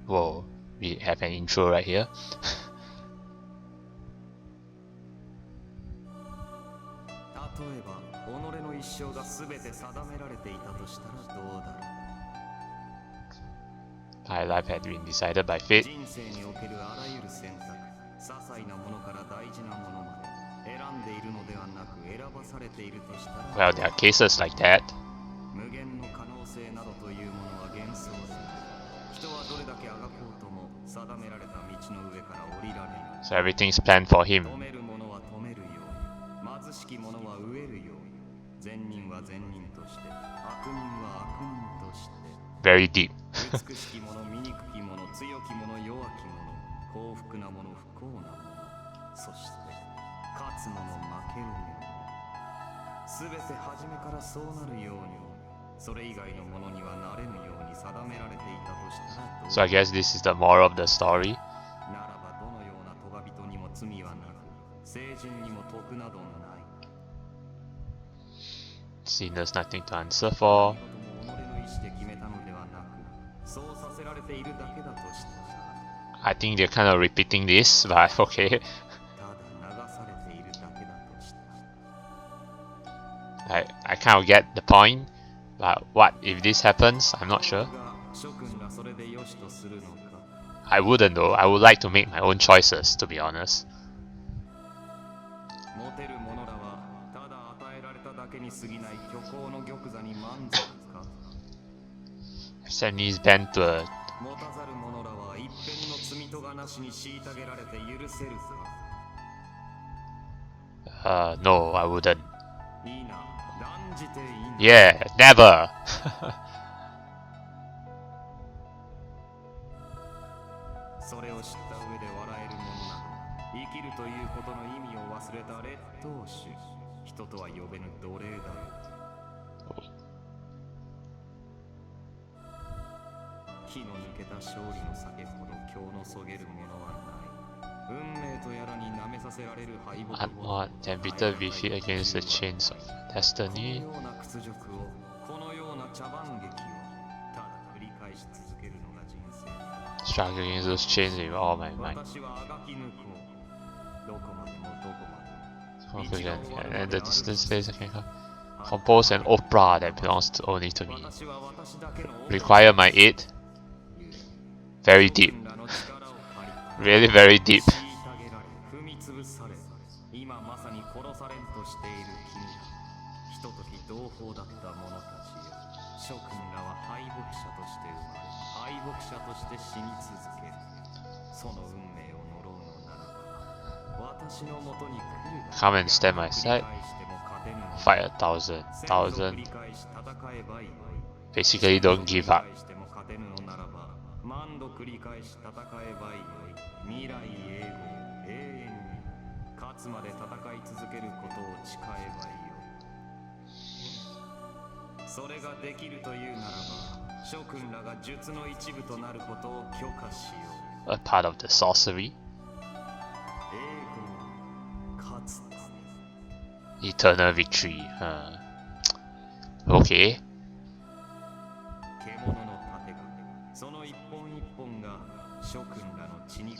Whoa, we have an intro right here. My life had been decided by fate. Well, there are cases like that. So everything's planned for him. Very deep. So I guess this is the moral of the story. See, there's nothing to answer for. I think they're kind of repeating this, but okay. I kind of get the point, but what if this happens? I'm not sure. I wouldn't though. I would like to make my own choices, to be honest. Japanese band to no, I wouldn't. Yeah, never. Unmod and bitter defeat against the chains of destiny. Struggle against those chains with all my might. Conclusion. And the distance space I can compose an opera that belongs only to me. Require my aid. Very deep. Really very deep. Come and stand my side. Fight 1,000. Basically, don't give up. A part of the sorcery. Eternal victory. Okay.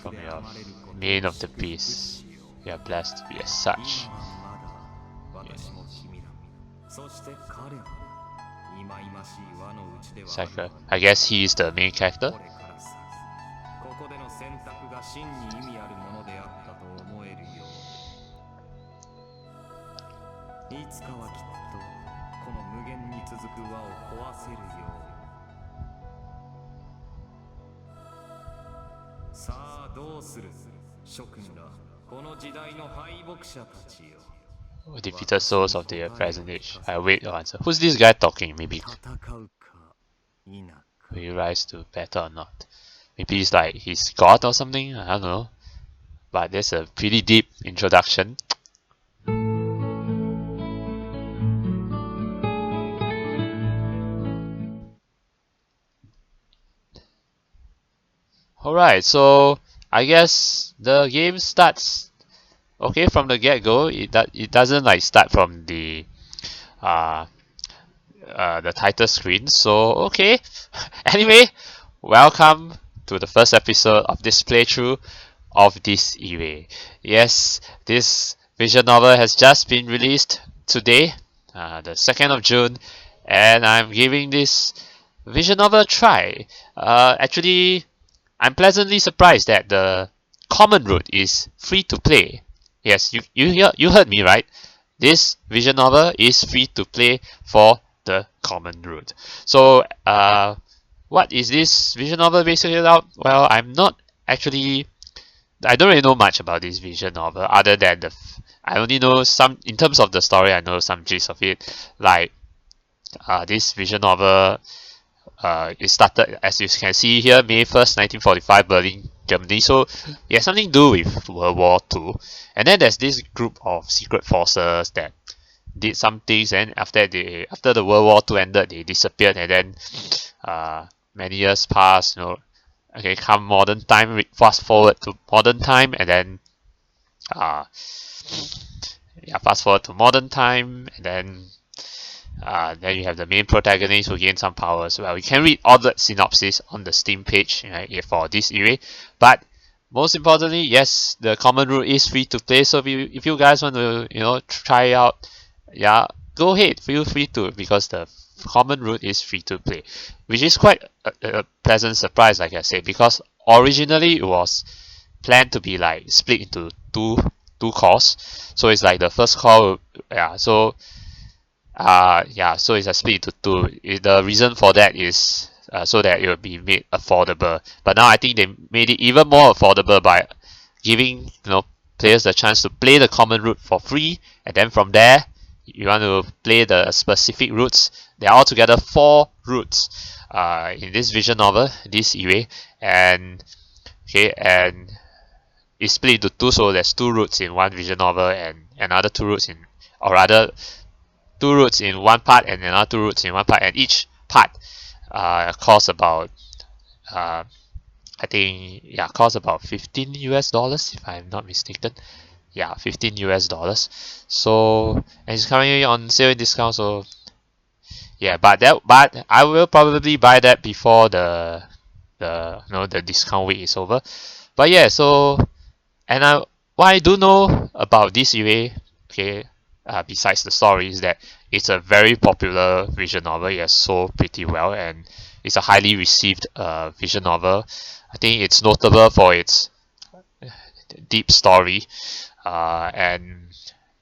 From your main of the beast, you are blessed to be as such. Yeah. I guess he is the main character. Defeated souls of the present age. I wait your answer. Who's this guy talking? Maybe will you rise to battle or not? Maybe he's like he's god or something. I don't know. But there's a pretty deep introduction. Alright, so I guess the game starts okay from the get-go. It doesn't like start from the title screen. So okay. Anyway, welcome to the first episode of this playthrough of Dies Irae. Yes, this visual novel has just been released today, the 2nd of June, and I'm giving this visual novel a try. Actually, I'm pleasantly surprised that the common route is free to play. Yes, you heard me right. This visual novel is free to play for the common route. So, what is this visual novel basically about? Well, I don't really know much about this visual novel other than I only know some, in terms of the story, I know some gist of it. Like, this visual novel, it started, as you can see here, May 1st, 1945, Berlin, Germany. So, it has something to do with World War II. And then there's this group of secret forces that did some things, and after the World War II ended, they disappeared, and then many years passed, okay, come modern time, fast forward to modern time, and then fast forward to modern time, and then you have the main protagonist who gain some powers. Well, you can read all the synopsis on the Steam page, right, for Dies Irae, but most importantly, yes, the common route is free to play. So if you guys want to try out, yeah, go ahead, feel free to, because the common route is free to play, which is quite a pleasant surprise, like I said, because originally it was planned to be like split into two cores. So it's like the first core, so it's a split into two. The reason for that is so that it will be made affordable. But now I think they made it even more affordable by giving players the chance to play the common route for free, and then from there you want to play the specific routes. There are altogether 4 routes in this visual novel, Dies Irae, and it's split into 2, so there's 2 routes in one visual novel, and another 2 routes in, or rather 2 routes in one part and another 2 routes in one part, and each part costs about costs about $15 if I'm not mistaken. Yeah, $15. So, and it's currently on sale and discount. So, yeah, but I will probably buy that before the discount week is over. But yeah, so, and what I do know about this Irae, besides the story, is that it's a very popular visual novel. It has sold pretty well, and it's a highly received visual novel. I think it's notable for its deep story, and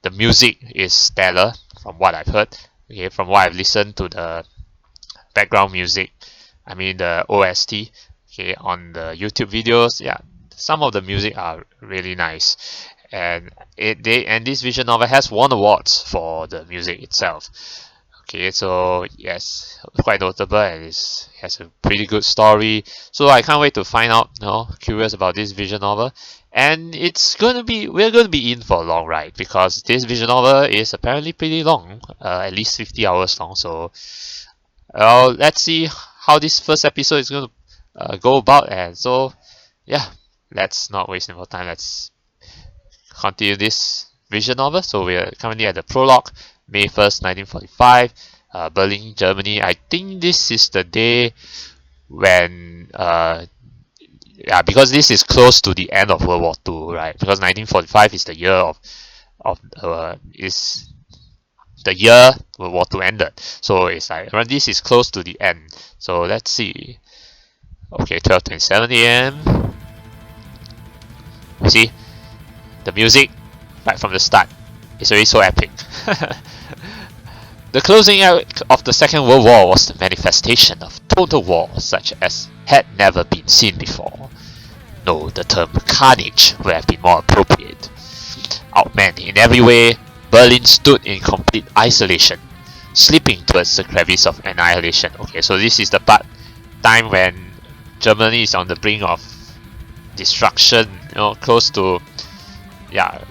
the music is stellar from what I've heard. Okay, from what I've listened to the background music, I mean the OST, on the YouTube videos. Yeah, some of the music are really nice, and this visual novel has won awards for the music itself. Okay, so yes, quite notable, and it has a pretty good story. So I can't wait to find out. Curious about this visual novel, and we're gonna be in for a long ride, because this visual novel is apparently pretty long, at least 50 hours long. So, let's see how this first episode is gonna go about, and so yeah, let's not waste any more time. Let's continue this visual novel. So we're currently at the prologue. May 1st, 1945, Berlin, Germany. I think this is the day when, because this is close to the end of World War II, right? Because 1945 is the year is the year World War II ended. So it's like around, this is close to the end. So let's see. Okay, 12:27 a.m. You see the music right from the start. It's already so epic. The closing act of the Second World War was the manifestation of total war such as had never been seen before. No, the term carnage would have been more appropriate. Outmanned in every way, Berlin stood in complete isolation, slipping towards the crevice of annihilation. Okay, so this is the time when Germany is on the brink of destruction, close to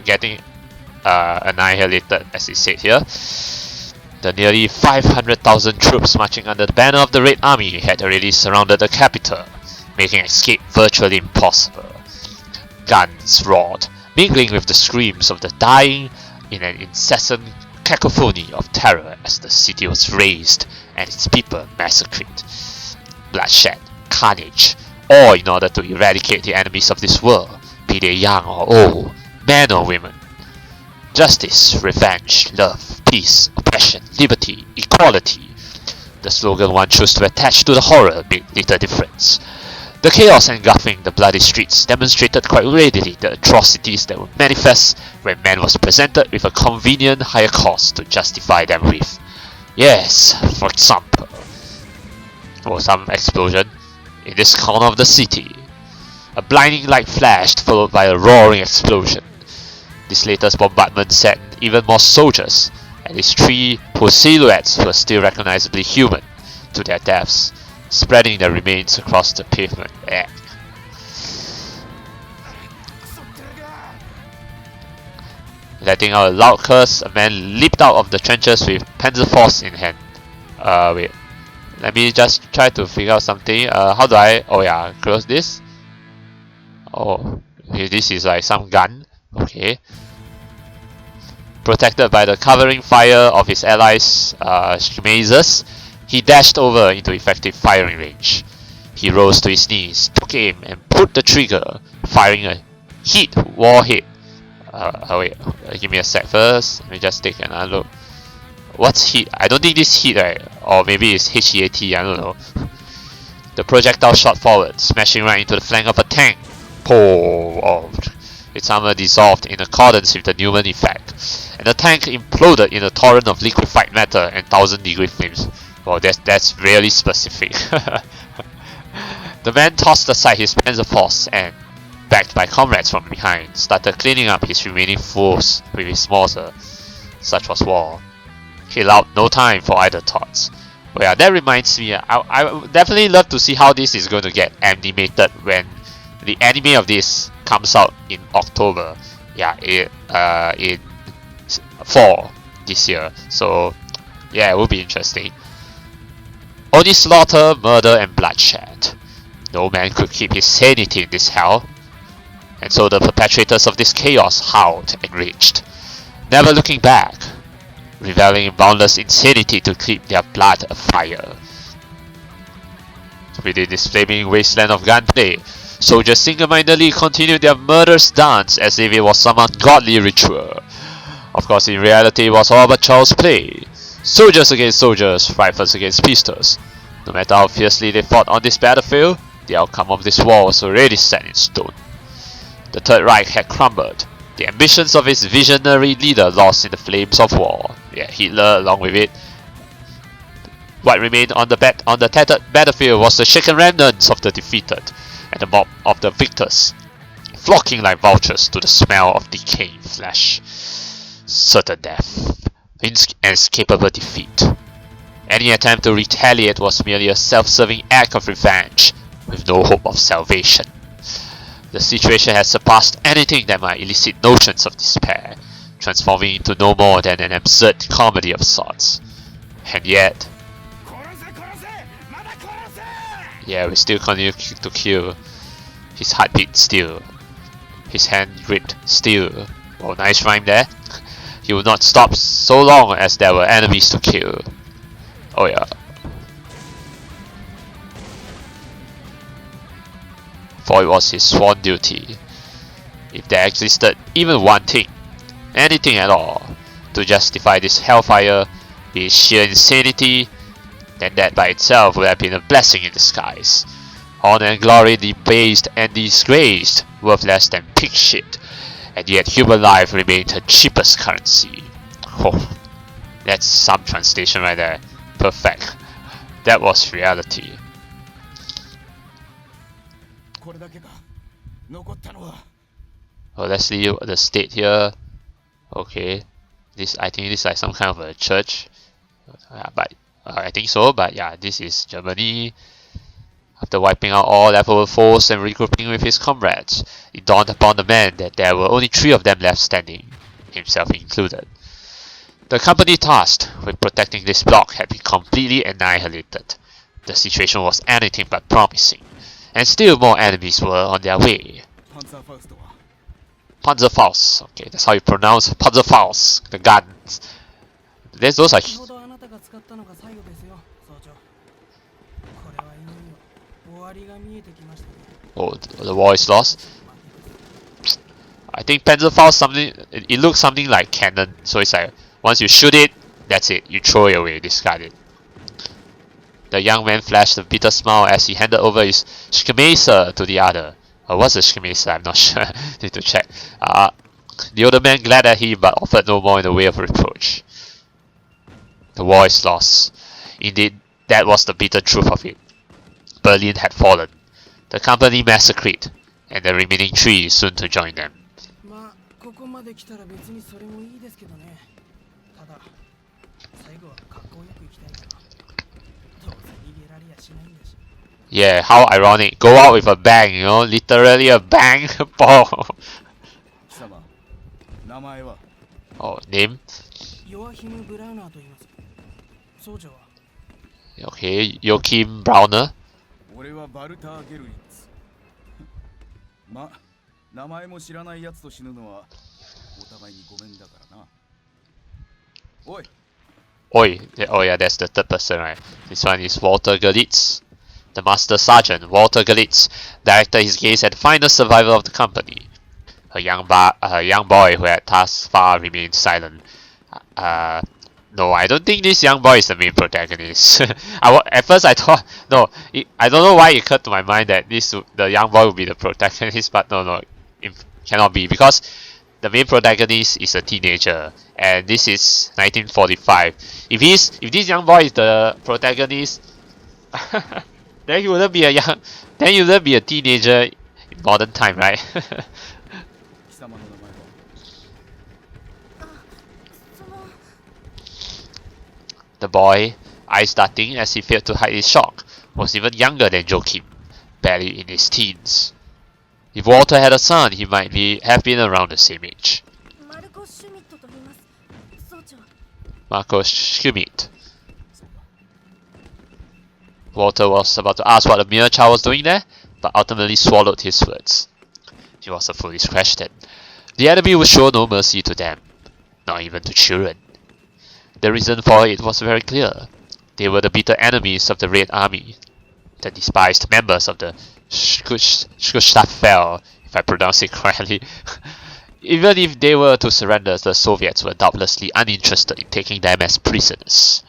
getting annihilated, as it said here. The nearly 500,000 troops marching under the banner of the Red Army had already surrounded the capital, making escape virtually impossible. Guns roared, mingling with the screams of the dying in an incessant cacophony of terror as the city was razed and its people massacred. Bloodshed, carnage, all in order to eradicate the enemies of this world, be they young or old, men or women. Justice, revenge, love, peace, oppression, liberty, equality. The slogan one chose to attach to the horror made little difference. The chaos engulfing the bloody streets demonstrated quite readily the atrocities that would manifest when man was presented with a convenient higher cause to justify them with. Yes, for example, some explosion in this corner of the city. A blinding light flashed, followed by a roaring explosion. This latest bombardment sent even more soldiers, at least 3 whose silhouettes were still recognizably human, to their deaths, spreading their remains across the pavement. Letting out a loud curse, a man leaped out of the trenches with Panzerfaust in hand. Wait. Let me just try to figure out something. How do I... Oh yeah, close this. Oh, this is like some gun. Okay. Protected by the covering fire of his allies' mazes, he dashed over into effective firing range. He rose to his knees, took aim, and pulled the trigger, firing a heat warhead. Wait, give me a sec first. Let me just take another look. What's heat? I don't think this heat, right? Or maybe it's HEAT, I don't know. The projectile shot forward, smashing right into the flank of a tank. Oh, its armor dissolved in accordance with the Newman effect, and the tank imploded in a torrent of liquefied matter and 1000-degree flames. Wow, that's really specific. The man tossed aside his Panzerfaust and, backed by comrades from behind, started cleaning up his remaining foes with his mortar. Such was war. He allowed no time for idle thoughts. Well, yeah, that reminds me, I would definitely love to see how this is going to get animated when the anime of this comes out in October. Yeah, in fall this year. So yeah, it will be interesting. Only slaughter, murder, and bloodshed. No man could keep his sanity in this hell, and so the perpetrators of this chaos howled and raged, never looking back, reveling in boundless insanity to keep their blood afire. Within this flaming wasteland of gunplay, soldiers single-mindedly continued their murderous dance as if it was some ungodly ritual. Of course, in reality, it was all but child's play. Soldiers against soldiers, rifles against pistols. No matter how fiercely they fought on this battlefield, the outcome of this war was already set in stone. The Third Reich had crumbled, the ambitions of its visionary leader lost in the flames of war. Yeah, Hitler along with it. What remained on the tattered battlefield was the shaken remnants of the defeated, and the mob of the victors, flocking like vultures to the smell of decaying flesh. Certain death, inescapable defeat. Any attempt to retaliate was merely a self-serving act of revenge, with no hope of salvation. The situation had surpassed anything that might elicit notions of despair, transforming into no more than an absurd comedy of sorts. And yet... yeah, we still continue to kill. His heart beat still. His hand gripped still. Oh, nice rhyme there. He would not stop so long as there were enemies to kill. Oh yeah. For it was his sworn duty, if there existed even one thing, anything at all, to justify this hellfire, be it sheer insanity, then that by itself would have been a blessing in disguise. Honor and glory debased and disgraced, worth less than pig shit, and yet human life remained her cheapest currency. Oh, that's some translation right there. Perfect. That was reality. Oh, let's see the state here. Okay, I think this is like some kind of a church. But I think so. But yeah, this is Germany. After wiping out all leftover foes and regrouping with his comrades, it dawned upon the man that there were only 3 of them left standing, himself included. The company tasked with protecting this block had been completely annihilated. The situation was anything but promising, and still more enemies were on their way. Panzerfaust. Okay, that's how you pronounce Panzerfaust. The guns. Those are... Oh, the war is lost. I think Panzer found something. It looks something like cannon. So it's like once you shoot it, that's it. You throw it away, discard it. The young man flashed a bitter smile as he handed over his Schmeiser to the other. What's a Schmeiser? I'm not sure. Need to check. The older man glared at him but offered no more in the way of reproach. The war is lost. Indeed, that was the bitter truth of it. Berlin had fallen. The company massacred, and the remaining 3 soon to join them. Yeah, how ironic. Go out with a bang, you know, literally a bang. Ball. Oh, name? Okay, Joachim Browner. Oi. Oh yeah, that's the third person, right? This one is Walter Gerlitz. The Master Sergeant, Walter Gerlitz, directed his gaze at the final survivor of the company. A young boy who had thus far remained silent. No, I don't think this young boy is the main protagonist. At first I thought, no, I don't know why it occurred to my mind that the young boy would be the protagonist, but no, it cannot be, because the main protagonist is a teenager, and this is 1945. If this young boy is the protagonist, then he wouldn't be a teenager in modern time, right? The boy, eyes darting as he failed to hide his shock, was even younger than Joachim, barely in his teens. If Walter had a son, he might have been around the same age. Marco Schmidt. Walter was about to ask what the mere child was doing there, but ultimately swallowed his words. It was a foolish question. The enemy would show no mercy to them, not even to children. The reason for it was very clear. They were the bitter enemies of the Red Army, the despised members of the Schutzstaffel, if I pronounce it correctly. Even if they were to surrender, the Soviets were doubtlessly uninterested in taking them as prisoners.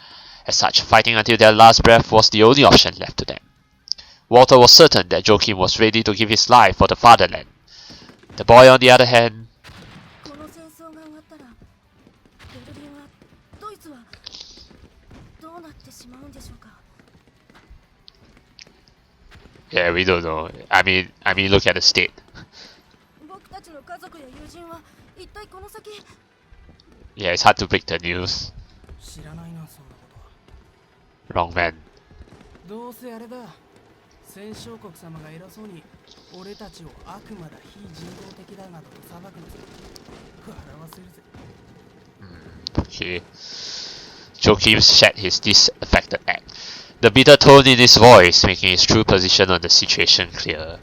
As such, fighting until their last breath was the only option left to them. Walter was certain that Joachim was ready to give his life for the fatherland. The boy, on the other hand, yeah, we don't know. I mean, look at the state. Yeah, it's hard to break the news. Wrong man. Okay. Joachim shed his disaffected act, the bitter tone in his voice making his true position on the situation clear.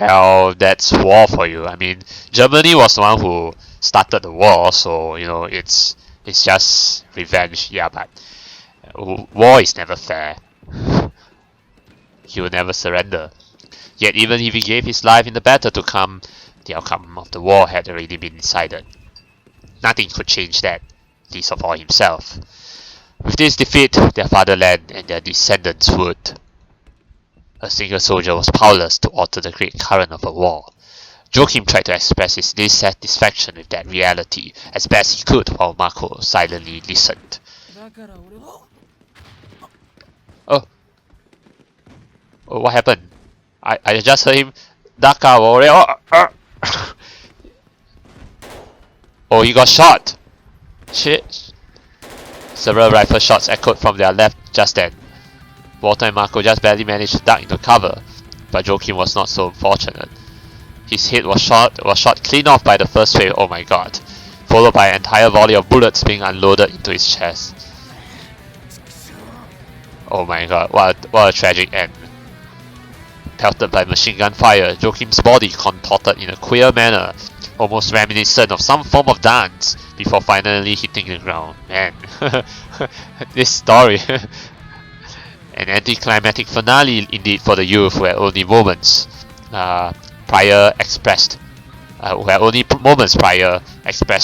Well, that's war for you. I mean, Germany was the one who started the war, so you know it's just revenge. Yeah, but war is never fair. He will never surrender. Yet even if he gave his life in the battle to come, the outcome of the war had already been decided. Nothing could change that, least of all himself. With this defeat, their fatherland and their descendants would. A single soldier was powerless to alter the great current of a war. Joachim tried to express his dissatisfaction with that reality as best he could while Marco silently listened. Oh, what happened? I just heard him. Daka warrior. Oh, he got shot. Shit. Several rifle shots echoed from their left just then. Walter and Marco just barely managed to duck into cover, but Joachim was not so fortunate. His head was shot clean off by the first wave, oh my god, followed by an entire volley of bullets being unloaded into his chest. Oh my god, what a tragic end. Pelted by machine gun fire, Joachim's body contorted in a queer manner, almost reminiscent of some form of dance, before finally hitting the ground. Man, this story. An anticlimactic finale indeed for the youth, where only moments prior expressed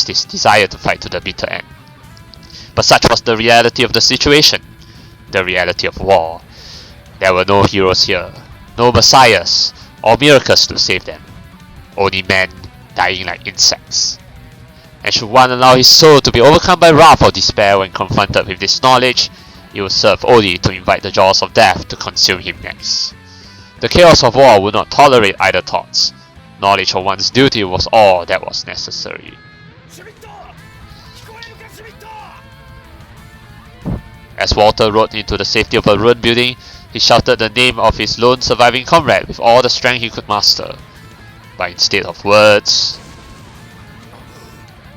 his desire to fight to the bitter end. But such was the reality of the situation, the reality of war. There were no heroes here, no messiahs or miracles to save them, only men dying like insects. And should one allow his soul to be overcome by wrath or despair when confronted with this knowledge, it will serve only to invite the jaws of death to consume him next. The chaos of war would not tolerate idle thoughts. Knowledge of one's duty was all that was necessary. As Walter rode into the safety of a ruined building, he shouted the name of his lone surviving comrade with all the strength he could muster. But instead of words,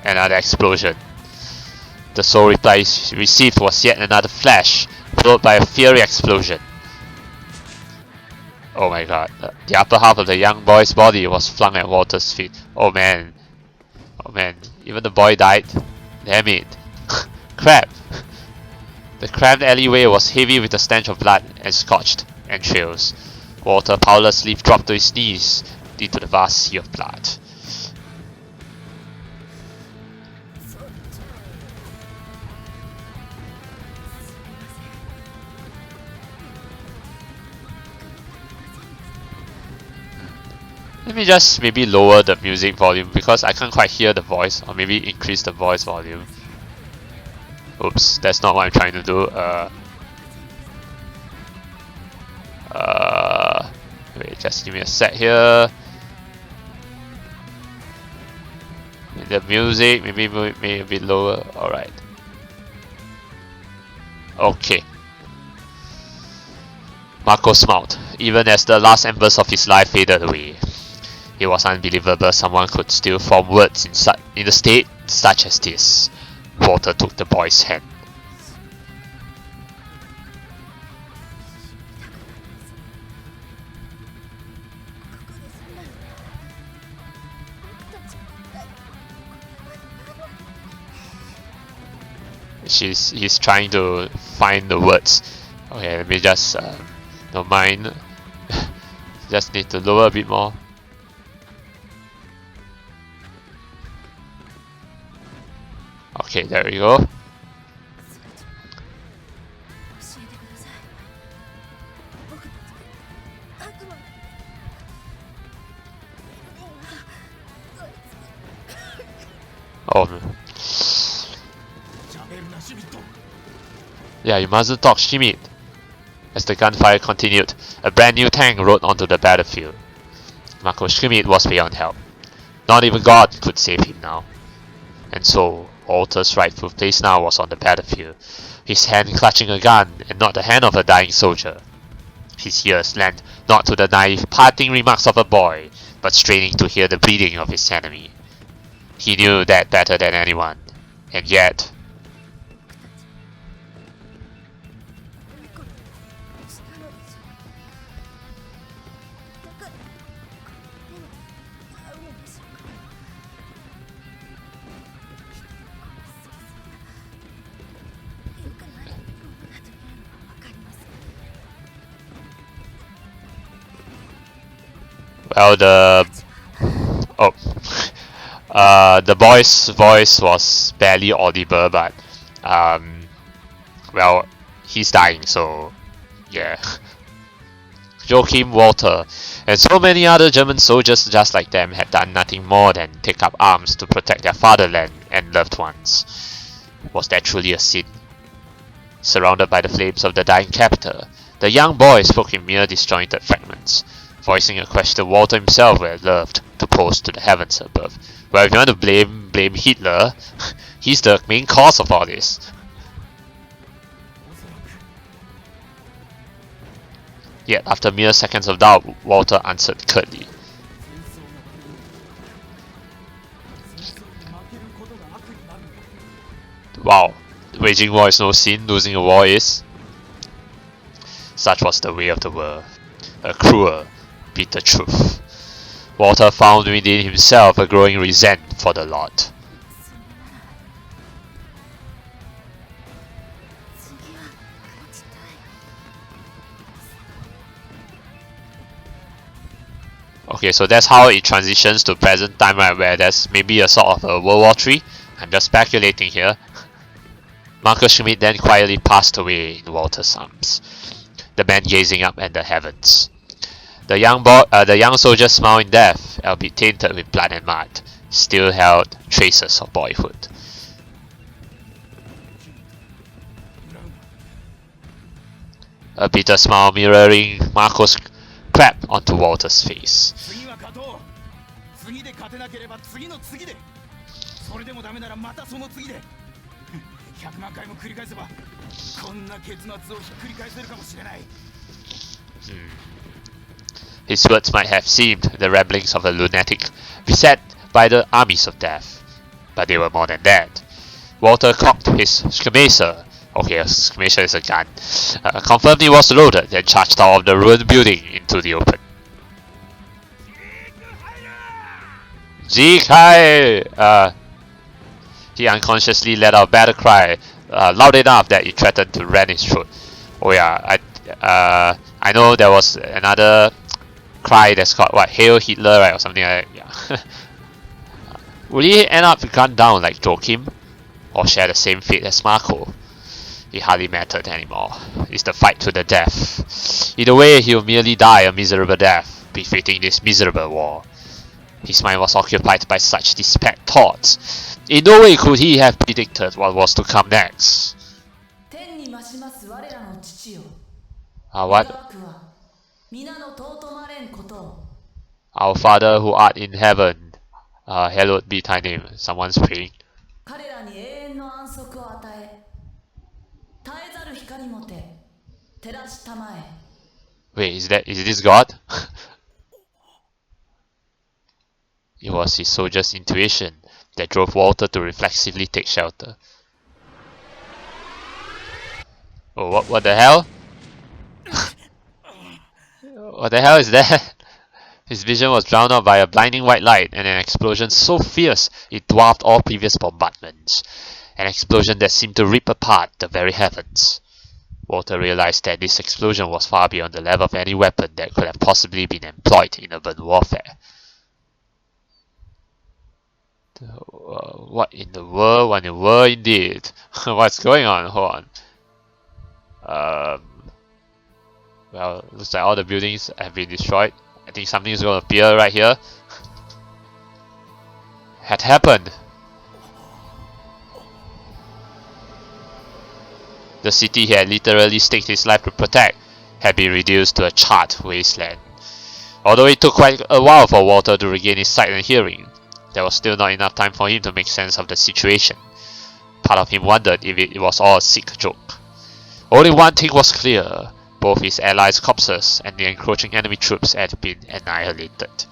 another explosion. The sole reply he received was yet another flash, followed by a fiery explosion. Oh my god, the upper half of the young boy's body was flung at Walter's feet. Oh man, even the boy died. Damn it. Crap. The cramped alleyway was heavy with the stench of blood and scorched entrails. Walter powerlessly dropped to his knees into the vast sea of blood. Let me just maybe lower the music volume because I can't quite hear the voice, or maybe increase the voice volume. Oops, that's not what I'm trying to do. Wait, just give me a sec here. The music, maybe a bit lower. Alright. Okay. Marco smiled, even as the last embers of his life faded away. It was unbelievable someone could still form words in a state such as this. Walter took the boy's hand. He's trying to find the words. Okay, let me just don't mind. Just need to lower a bit more. Okay, there we go. Oh no. Yeah, you mustn't talk, Schmidt. As the gunfire continued, a brand new tank rode onto the battlefield. Marco Schmidt was beyond help. Not even God could save him now. And so, Walter's rightful place now was on the battlefield, his hand clutching a gun and not the hand of a dying soldier. His ears lent not to the naive parting remarks of a boy, but straining to hear the bleeding of his enemy. He knew that better than anyone, and yet... Well, the boy's voice was barely audible, but well, he's dying, so yeah. Joachim, Walter, and so many other German soldiers just like them had done nothing more than take up arms to protect their fatherland and loved ones. Was that truly a sin? Surrounded by the flames of the dying capital, the young boy spoke in mere disjointed fragments, voicing a question Walter himself would have loved to pose to the heavens above. Well, if you want to blame Hitler, he's the main cause of all this. Yet, after mere seconds of doubt, Walter answered curtly. Wow, waging war is no sin, losing a war is. Such was the way of the world. A cruel, bitter truth. Walter found within himself a growing resentment for the lot. Okay, so that's how it transitions to present time, right, where there's maybe a sort of a World War III. I'm just speculating here. Marcus Schmidt then quietly passed away in Walter's arms, the man gazing up at the heavens. The young soldier's smile in death, albeit tainted with blood and mud, still held traces of boyhood. A bitter smile mirroring Marco's crept onto Walter's face. His words might have seemed the ramblings of a lunatic beset by the armies of death, but they were more than that. Walter cocked his skirmisher. Okay, a skirmisher is a gun. Confirmed he was loaded, then charged out of the ruined building into the open. Dies Irae! He unconsciously let out a battle cry, loud enough that it threatened to rend his throat. Oh yeah, I know there was another cry that's called what, Hail Hitler, right, or something like that. Yeah. Will he end up gunned down like Joachim, or share the same fate as Marco? It hardly mattered anymore. It's the fight to the death. Either way, he'll merely die a miserable death, befitting this miserable war. His mind was occupied by such despaired thoughts. In no way could he have predicted what was to come next. What? Our Father who art in heaven, hallowed be thy name. Someone's praying. Wait, is this God? It was his soldier's intuition that drove Walter to reflexively take shelter. Oh, what the hell? What the hell is that? His vision was drowned out by a blinding white light and an explosion so fierce it dwarfed all previous bombardments. An explosion that seemed to rip apart the very heavens. Walter realized that this explosion was far beyond the level of any weapon that could have possibly been employed in urban warfare. What in the world? What in the world indeed? What's going on? Hold on. Well, looks like all the buildings have been destroyed. I think something is going to appear right here. Had happened. The city he had literally staked his life to protect had been reduced to a charred wasteland. Although it took quite a while for Walter to regain his sight and hearing, there was still not enough time for him to make sense of the situation. Part of him wondered if it was all a sick joke. Only one thing was clear. Both his allies' corpses and the encroaching enemy troops had been annihilated.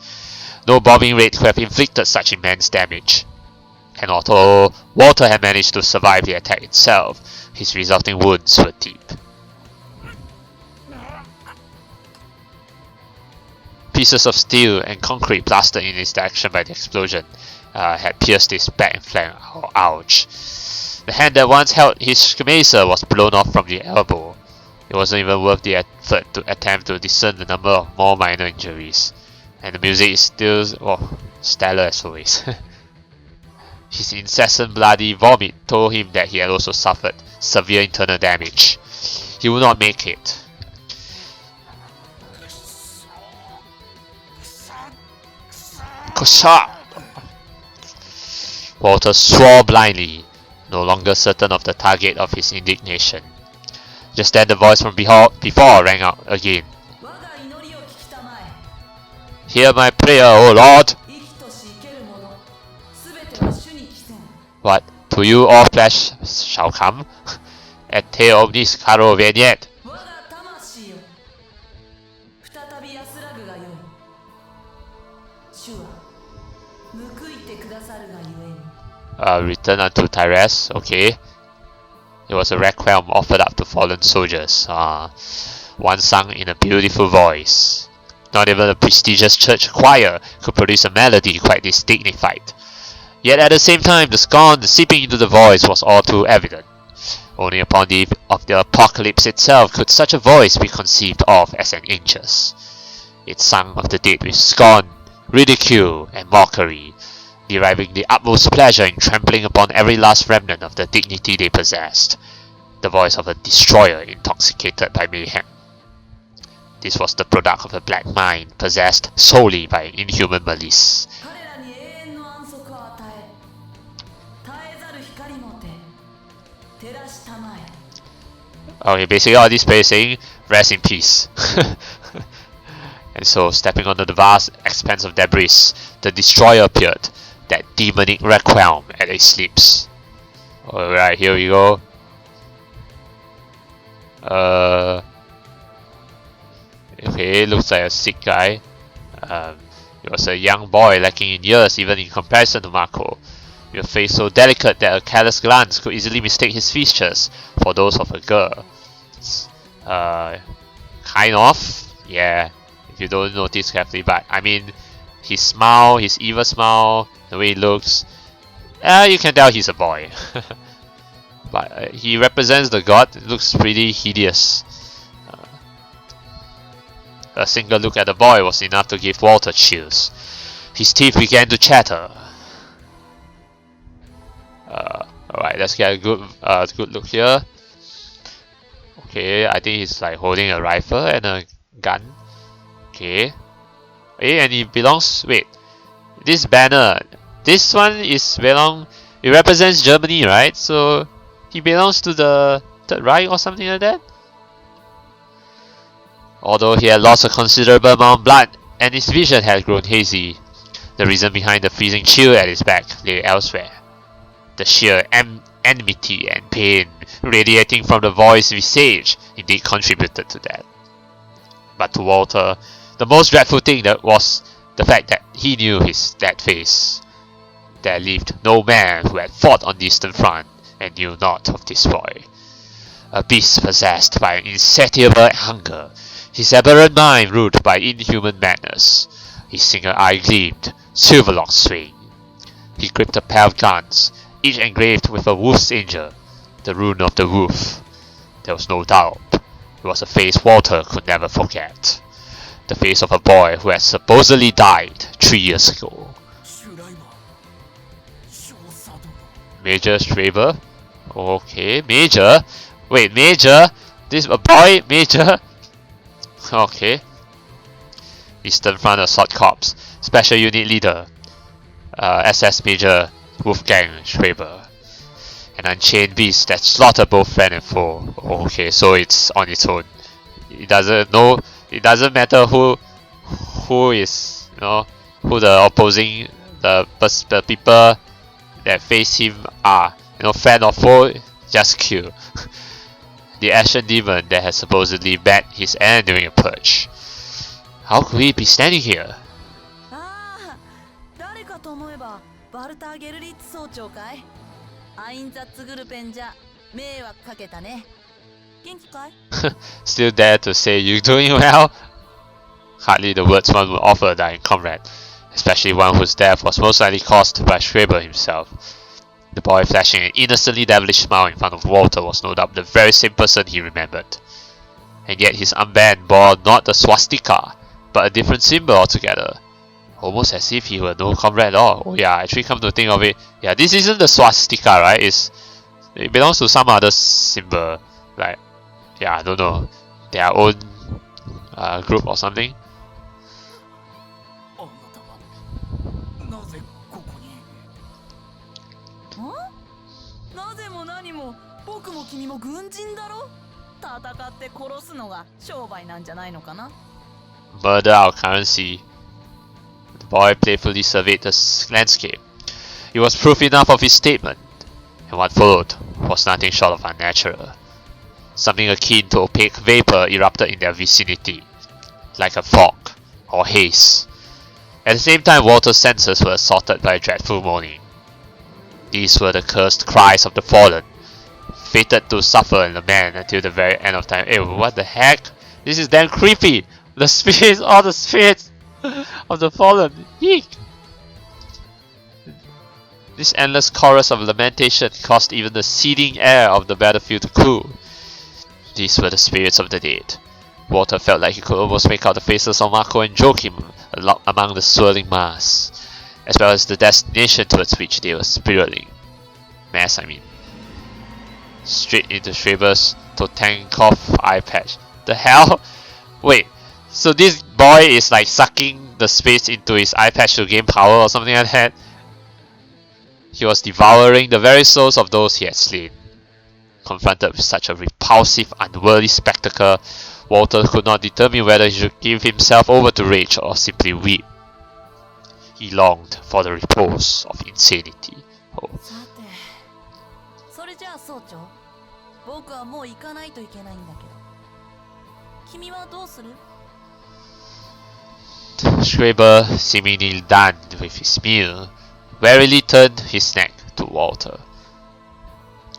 No bombing raid could have inflicted such immense damage. And although Walter had managed to survive the attack itself, his resulting wounds were deep. Pieces of steel and concrete plastered in his direction by the explosion had pierced his back and flank. Ouch. The hand that once held his skirmisher was blown off from the elbow. It wasn't even worth the effort to attempt to discern the number of more minor injuries. And the music is still, stellar as always. His incessant bloody vomit told him that he had also suffered severe internal damage. He would not make it. Walter swore blindly, no longer certain of the target of his indignation. Just then the voice from before rang out again. Hear my prayer, O Lord! What? To you all flesh shall come? Et te omnis caro veniet! Return unto Tyrese, okay. It was a requiem offered up to fallen soldiers. one sung in a beautiful voice. Not even a prestigious church choir could produce a melody quite this dignified. Yet at the same time, the scorn seeping into the voice was all too evident. Only upon the eve of the apocalypse itself could such a voice be conceived of as an angel's. It sung of the dead with scorn, ridicule, and mockery, deriving the utmost pleasure in trampling upon every last remnant of the dignity they possessed. The voice of a destroyer intoxicated by mayhem. This was the product of a black mind possessed solely by inhuman malice. Okay, basically all this play is saying, rest in peace. And so, stepping onto the vast expanse of debris, the destroyer appeared, that demonic requiem as it sleeps. Alright, here we go. Okay, looks like a sick guy. He was a young boy lacking in years even in comparison to Marco, with a face so delicate that a careless glance could easily mistake his features for those of a girl. Kind of, yeah, if you don't notice carefully, but I mean, his smile, his evil smile, the way he looks, you can tell he's a boy. But he represents the god, it looks pretty hideous. A single look at the boy was enough to give Walter chills. His teeth began to chatter. Alright, let's get a good look here. Okay, I think he's like holding a rifle and a gun. Okay. And he belongs. Wait, this banner. This one it represents Germany, right? So he belongs to the Third Reich or something like that. Although he had lost a considerable amount of blood and his vision had grown hazy, the reason behind the freezing chill at his back lay elsewhere. The sheer enmity and pain radiating from the boy's visage indeed contributed to that. But to Walter, the most dreadful thing that was the fact that he knew his dead face. There lived no man who had fought on the Eastern Front and knew not of this boy. A beast possessed by an insatiable hunger, his aberrant mind ruled by inhuman madness. His single eye gleamed, silver-locked swaying. He gripped a pair of guns, each engraved with a wolf's angel, the rune of the wolf. There was no doubt, it was a face Walter could never forget. The face of a boy who had supposedly died 3 years ago. Major Straver? Okay, Major? Wait, Major? This a boy? Major? Okay. Eastern Front Assault Corps, Special Unit Leader, SS Major Wolfgang Schreiber. An unchained beast that slaughtered both friend and foe. Okay, so it's on its own. It doesn't matter who is, who the opposing, the people that face him are, friend or foe, just kill. The Ashen Demon that has supposedly met his end during a purge. How could he be standing here? Still dare to say you doing well? Hardly the words one would offer a dying comrade, especially one whose death was most likely caused by Schreiber himself. The boy flashing an innocently devilish smile in front of Walter was no doubt the very same person he remembered. And yet his armband bore not the swastika, but a different symbol altogether. Almost as if he were no comrade at all. Oh yeah, actually come to think of it, yeah, this isn't the swastika, right? It belongs to some other symbol. Like, yeah, I don't know, their own group or something. Murder our currency. The boy playfully surveyed the landscape. It was proof enough of his statement, and what followed was nothing short of unnatural. Something akin to opaque vapor erupted in their vicinity, like a fog or haze. At the same time, Walter's senses were assaulted by a dreadful moaning. These were the cursed cries of the fallen, fated to suffer and lament until the very end of time. What the heck? This is damn creepy. The spirits, all the spirits of the fallen. Yeek. This endless chorus of lamentation caused even the seething air of the battlefield to cool. These were the spirits of the dead. Walter felt like he could almost make out the faces of Marco and Joachim among the swirling mass, as well as the destination towards which they were spiraling. Mass, I mean. Straight into Schreiber's Totenkopf eye patch. The hell? Wait, so this boy is like sucking the space into his eye patch to gain power or something like that? He was devouring the very souls of those he had slain. Confronted with such a repulsive, unworthy spectacle, Walter could not determine whether he should give himself over to rage or simply weep. He longed for the repose of insanity. Oh. Schreiber, seemingly done with his meal, wearily turned his neck to Walter.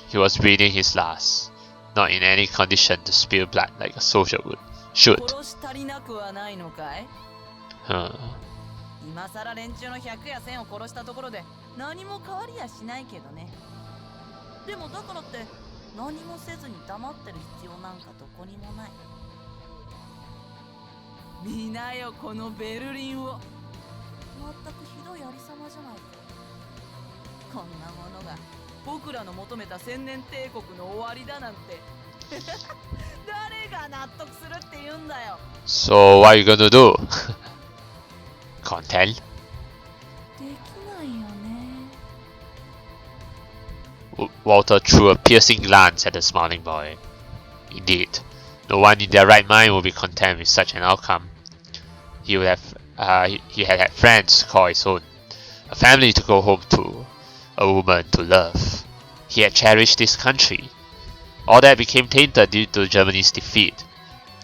He was breathing his last, not in any condition to spill blood like a soldier should. Huh. 今さら連中の100や1000を殺したところで何も変わりやしないけどね。でもだからって何もせずに黙ってる必要なんかどこにもない。見なよこのベルリンを。全くひどいありさまじゃないか。こんなものが僕らの求めた千年帝国の終わりだなんて。誰が納得するって言うんだよ。So what are you gonna do? Content? できないよね。Walter threw a piercing glance at the smiling boy. Indeed, no one in their right mind would be content with such an outcome. He had had friends to call his own, a family to go home to, a woman to love. He had cherished his country. All that became tainted due to Germany's defeat.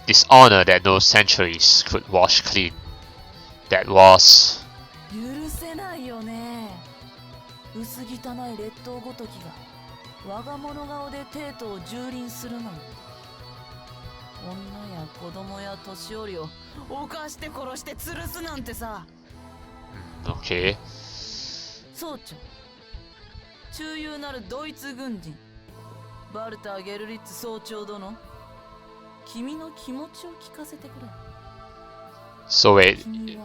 Dishonor that no centuries could wash clean. That was... 許せないよね。薄汚い劣等ごときが我が物顔で帝都を蹂躙するなんて。女や子供や年寄りを犯して殺して吊るすなんてさ。Okay. 総長、忠勇なるドイツ軍人バルター・ゲルリッツ総長殿、君の気持ちを聞かせてくれ。So wait. 君は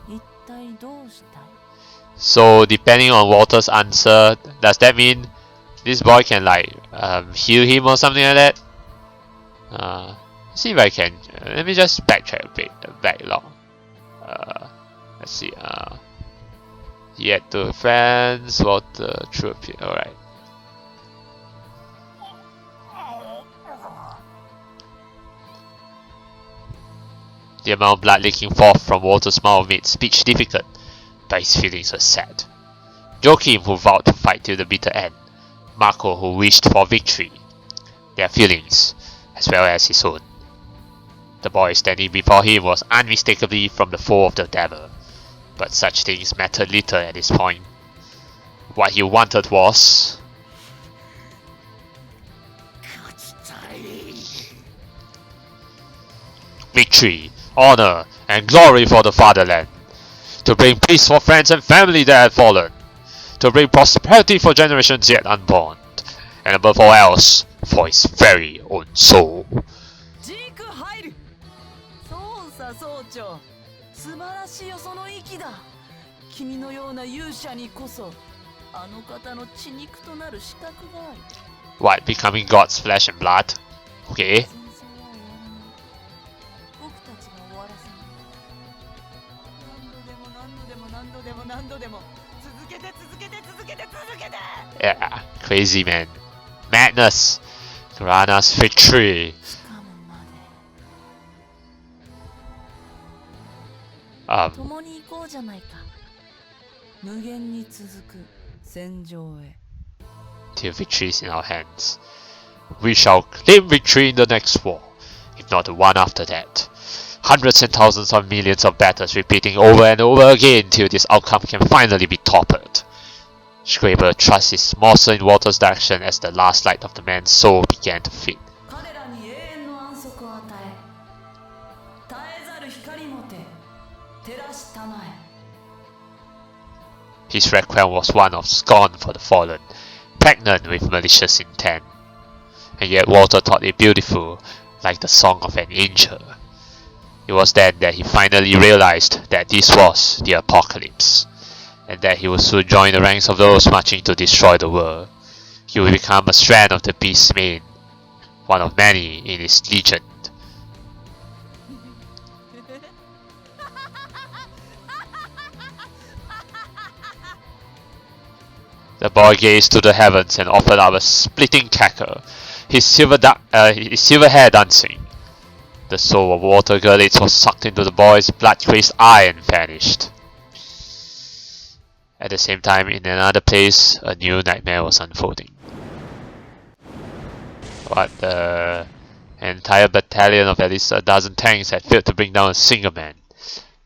一体どうしたい? So depending on Walter's answer, does that mean this boy can like heal him or something like that? See if I can. Let me just backtrack a bit. Backlog. Let's see. He had two friends. Walter true appeal. Alright. The amount of blood leaking forth from Walter's mouth made speech difficult, but his feelings were sad. Joachim, who vowed to fight till the bitter end. Marco, who wished for victory. Their feelings, as well as his own. The boy standing before him was unmistakably from the foe of the devil, but such things mattered little at this point. What he wanted was... victory, honor, and glory for the fatherland. To bring peace for friends and family that had fallen. To bring prosperity for generations yet unborn. And above all else, for his very own soul. そうさ総長、素晴らしいよその息だ。君のような勇者にこそあの方の血肉となる資格がある。What, becoming God's flesh and blood? Okay. Yeah, crazy man. Madness. Grana's victory. Till victory is in our hands. We shall claim victory in the next war, if not the one after that. Hundreds and thousands of millions of battles repeating over and over again till this outcome can finally be toppled. Schreiber thrust his morsel in Walter's direction as the last light of the man's soul began to fade. His requiem was one of scorn for the fallen, pregnant with malicious intent. And yet Walter thought it beautiful, like the song of an angel. It was then that he finally realized that this was the apocalypse, and that he would soon join the ranks of those marching to destroy the world. He would become a strand of the beast's mane, one of many in his legion. The boy gazed to the heavens and offered up a splitting cackle, his silver hair dancing. The soul of Walter Gerlitz was sucked into the boy's blood-crazed eye and vanished. At the same time, in another place, a new nightmare was unfolding. What the... An entire battalion of at least a dozen tanks had failed to bring down a single man.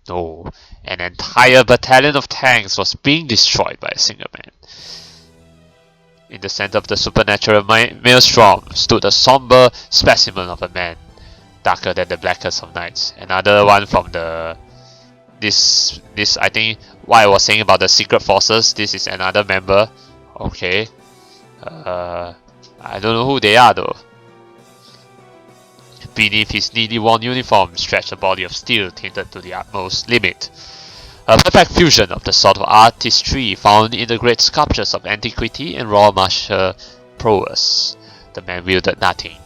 No, an entire battalion of tanks was being destroyed by a single man. In the center of the supernatural maelstrom stood a somber specimen of a man, darker than the blackest of nights. Another one from the... This I think, what I was saying about the secret forces, this is another member. Okay. I don't know who they are though. Beneath his neatly worn uniform stretched a body of steel tainted to the utmost limit. A perfect fusion of the sort of artistry found in the great sculptures of antiquity and raw martial prowess. The man wielded nothing,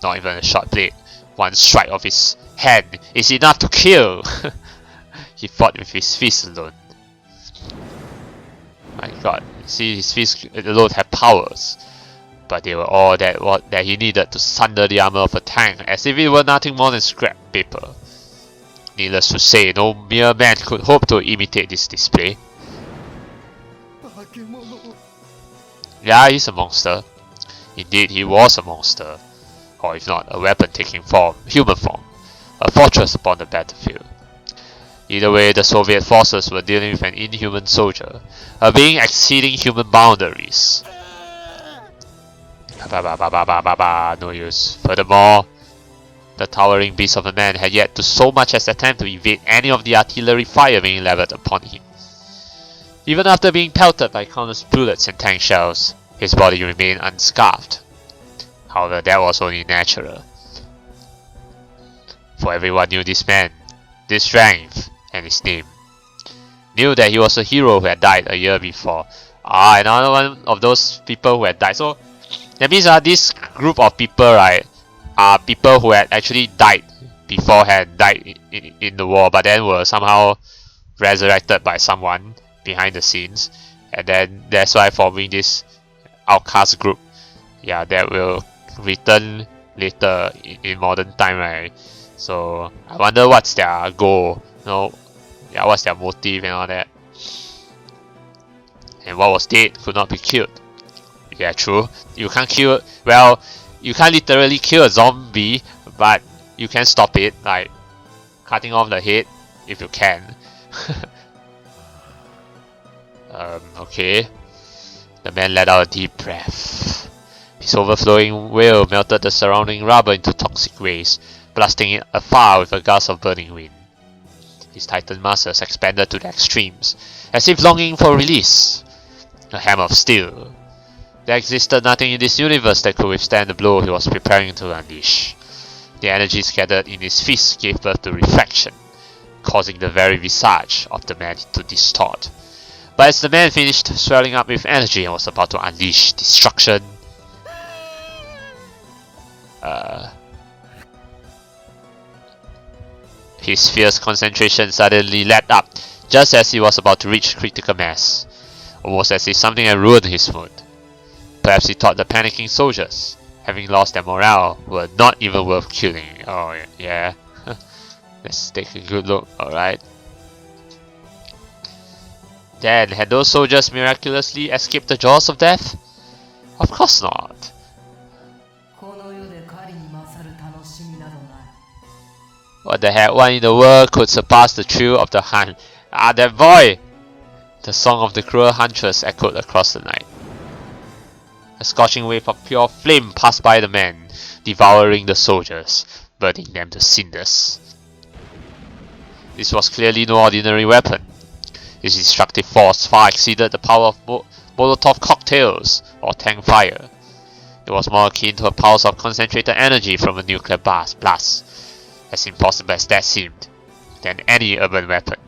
not even a short blade. One strike of his hand is enough to kill! He fought with his fists alone. My god, see, his fists alone have powers. But they were all that he needed to sunder the armor of a tank, as if it were nothing more than scrap paper. Needless to say, no mere man could hope to imitate this display. Yeah, he's a monster. Indeed, he was a monster. Or if not, a weapon taking form, human form. A fortress upon the battlefield. Either way, the Soviet forces were dealing with an inhuman soldier, a being exceeding human boundaries. No use. Furthermore, the towering beast of a man had yet to so much as attempt to evade any of the artillery fire being leveled upon him. Even after being pelted by countless bullets and tank shells, his body remained unscarred. However, that was only natural. For everyone knew this man, this strength, and his name. Knew that he was a hero who had died a year before. Another one of those people who had died. So that means this group of people, right, are people who had actually died beforehand, died in the war, but then were somehow resurrected by someone behind the scenes, and then that's why forming this outcast group, yeah, that will return later in modern time, right? So I wonder what's their goal, you know, yeah, what's their motive and all that. And what was dead could not be killed. Yeah, true. You can't kill, well, you can't literally kill a zombie, but you can stop it, like cutting off the head if you can. Okay. The man let out a deep breath. His overflowing will melted the surrounding rubber into toxic waste, blasting it afar with a gust of burning wind. His tightened muscles expanded to the extremes, as if longing for release. A hammer of steel. There existed nothing in this universe that could withstand the blow he was preparing to unleash. The energy scattered in his fists gave birth to reflection, causing the very visage of the man to distort. But as the man finished swelling up with energy and was about to unleash destruction, his fierce concentration suddenly let up, just as he was about to reach critical mass, almost as if something had ruined his mood. Perhaps he thought the panicking soldiers, having lost their morale, were not even worth killing. Oh yeah. Let's take a good look, alright. Then, had those soldiers miraculously escaped the jaws of death? Of course not. What the heck, what in the world could surpass the thrill of the hunt? Ah, that boy! The song of the cruel huntress echoed across the night. A scorching wave of pure flame passed by the men, devouring the soldiers, burning them to cinders. This was clearly no ordinary weapon. His destructive force far exceeded the power of Molotov cocktails or tank fire. It was more akin to a pulse of concentrated energy from a nuclear blast, as impossible as that seemed, than any urban weapon.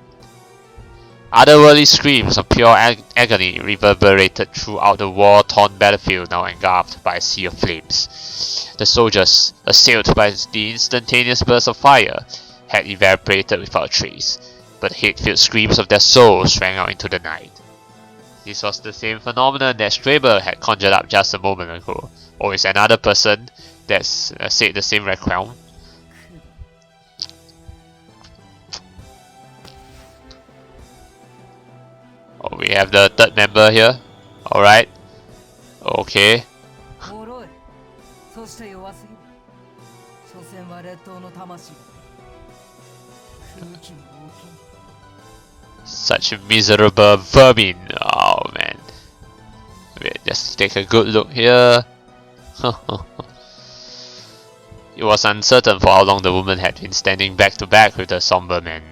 Otherworldly screams of pure agony reverberated throughout the war-torn battlefield now engulfed by a sea of flames. The soldiers, assailed by the instantaneous burst of fire, had evaporated without a trace, but hate-filled screams of their souls rang out into the night. This was the same phenomenon that Straber had conjured up just a moment ago. Or is another person that's said the same requiem? Oh, we have the third member here. Alright. Okay. Such miserable vermin. Oh man. Wait, just take a good look here. It was uncertain for how long the woman had been standing back to back with the somber man.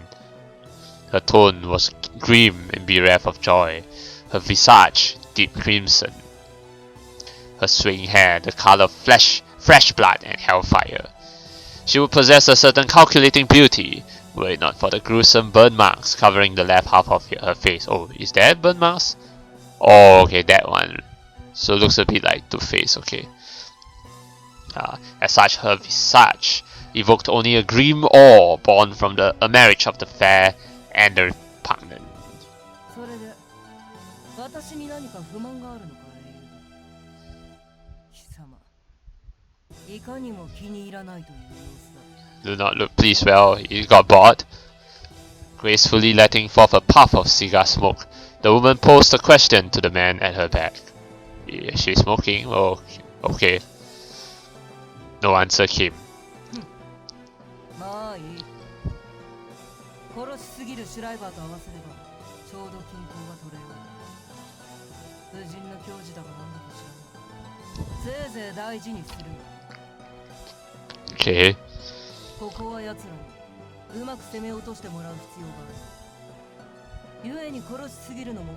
Her tone was grim and bereft of joy, her visage deep crimson, her swaying hair the color of fresh blood and hellfire. She would possess a certain calculating beauty, were it not for the gruesome burn marks covering the left half of her face. Oh, is that burn marks? Oh, okay, that one. So it looks a bit like Two-Face, okay. As such, her visage evoked only a grim awe born from a marriage of the fair and the repugnant. Do not look pleased. Well, he got bored. Gracefully letting forth a puff of cigar smoke, the woman posed a question to the man at her back. Is she smoking? Oh, okay. No answer came. Okay. ここは奴らにうまく攻め落としてもらう必要がある。故に殺しすぎるのも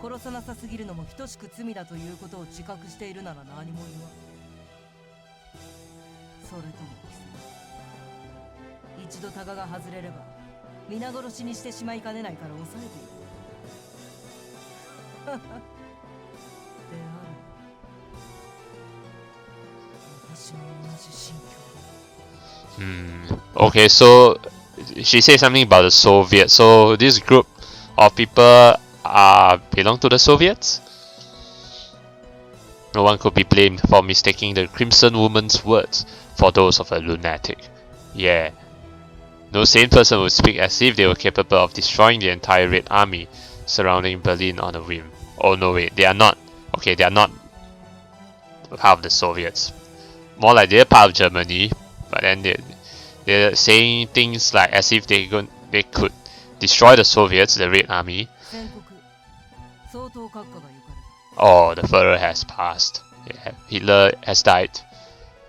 殺さなさすぎるのも等しく罪だということを自覚しているなら何も言わん。それとも一度タガが外れれば皆殺しにしてしまいかねないから抑えている。である。私も同じ心境。Okay, so she said something about the Soviets. So this group of people belong to the Soviets? No one could be blamed for mistaking the Crimson Woman's words for those of a lunatic. Yeah. No sane person would speak as if they were capable of destroying the entire Red Army surrounding Berlin on a whim. Oh no, wait, they are not. Okay, they are not part of the Soviets. More like they're part of Germany. But then they're saying things like as if they could destroy the Soviets, the Red Army. Oh, the Führer has passed. Yeah, Hitler has died.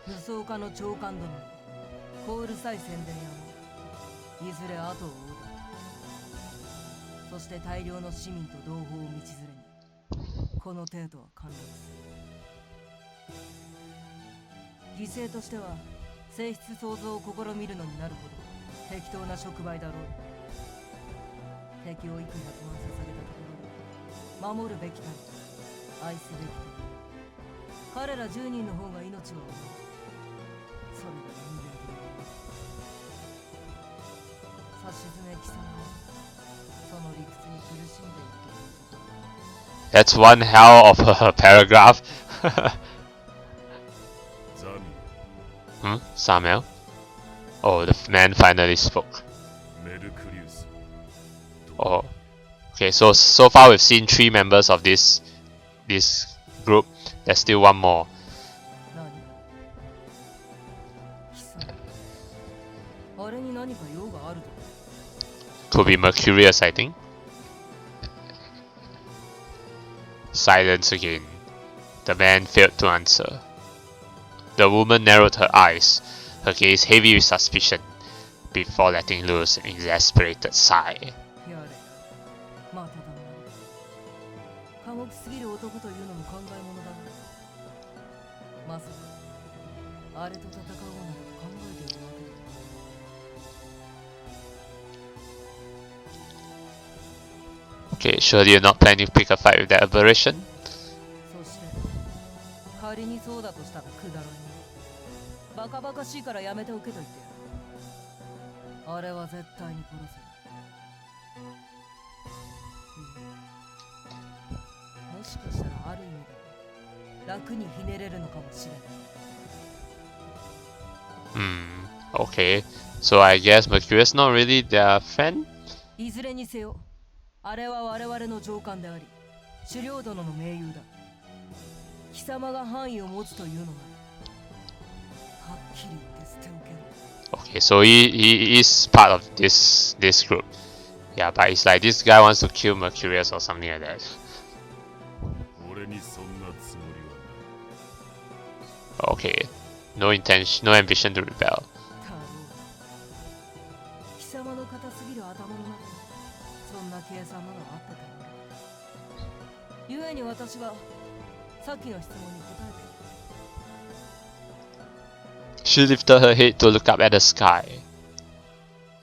Irae 性質創造を試みるのになるほど適当な触媒だろう。敵をいくら不安さされたところで守るべきだ。愛すべきだ。彼ら10人の方が命は重い。それが人間的だ。さしずめ貴様はその理屈に苦しんでいるということ。That's one hell of a paragraph. Samuel? Oh, the man finally spoke. Oh, okay. So far we've seen 3 members of this group. There's still one more. Could be Mercurius, I think. Silence again. The man failed to answer. The woman narrowed her eyes, her gaze heavy with suspicion, before letting loose an exasperated sigh. ちすぎる男というのも考えものだが、まさかあれと戦おうなど考えているわけだ。Okay, surely you're not planning to pick a fight with that aberration? そして仮にそうだとしたらくだらない。バカバカしいからやめておけと言ってやる。あれは絶対に殺せ。もしかしたらある意味で楽にひねれるのかもしれない。Okay. So I guess Mercurius not really their friend? いずれにせよ、あれは我々の上官であり、狩猟殿の盟友だ。貴様が範囲を持つというのが、はっきり言って捨ておける。Okay, so he is part of this group. Yeah, but it's like this guy wants to kill Mercurius or something like that. Okay. No intention, no ambition to rebel. 貴様の硬すぎる頭の中にそんな計算などあってたのだ。ゆえに私はさっきの質問に答えて。She lifted her head to look up at the sky.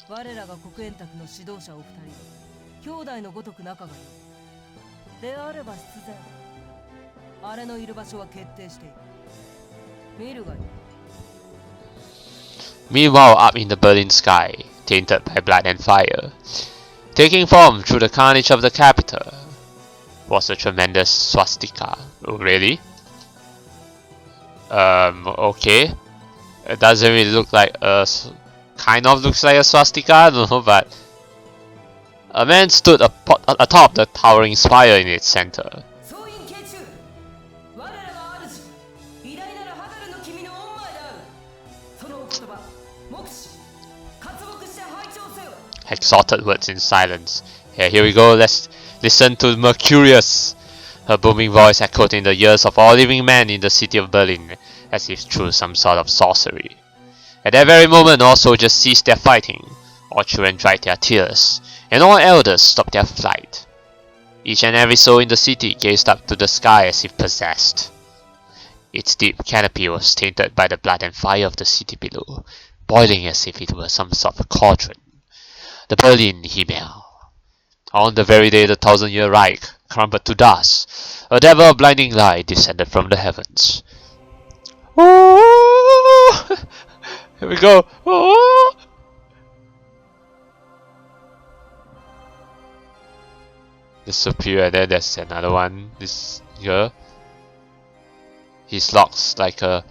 我らが黒煙卓の指導者お二人、兄弟のごとく仲がいい。であれば必然、あれのいる場所は決定している。見るがいい。Meanwhile, up in the burning sky, tainted by blood and fire, taking form through the carnage of the capital, was a tremendous swastika. Oh, really? Okay. It doesn't really look like a... kind of looks like a swastika, I don't know, but... A man stood atop the towering spire in its center. Exalted words in silence. Here we go, let's listen to Mercurius. Her booming voice echoed in the ears of all living men in the city of Berlin, as if through some sort of sorcery. At that very moment, all soldiers ceased their fighting, all children dried their tears, and all elders stopped their flight. Each and every soul in the city gazed up to the sky as if possessed. Its deep canopy was tainted by the blood and fire of the city below, boiling as if it were some sort of cauldron. The Berlin Himmel. On the very day the 1,000-year Reich crumbled to dust, a devil of blinding light descended from the heavens. Oh! Here we go. Oh! The superior, and then there's another one. This girl. His locks like a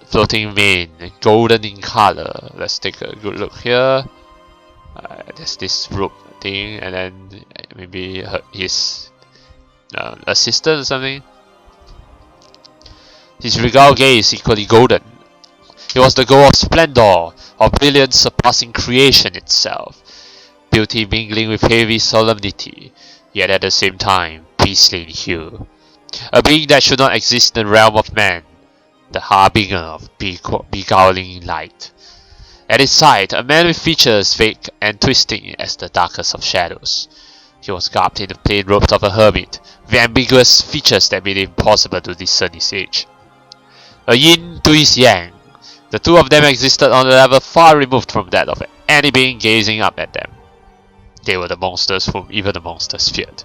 floating mane, golden in color. Let's take a good look here. There's this rope thing, and then maybe his assistant or something. His regal gaze equally golden. It was the glow of splendor, of brilliance surpassing creation itself, beauty mingling with heavy solemnity, yet at the same time beastly in hue. A being that should not exist in the realm of man, the harbinger of beguiling light. At his side, a man with features vague and twisting as the darkest of shadows. He was garbed in the plain robes of a hermit, with ambiguous features that made it impossible to discern his age. A yin to his yang, the two of them existed on a level far removed from that of any being gazing up at them. They were the monsters whom even the monsters feared.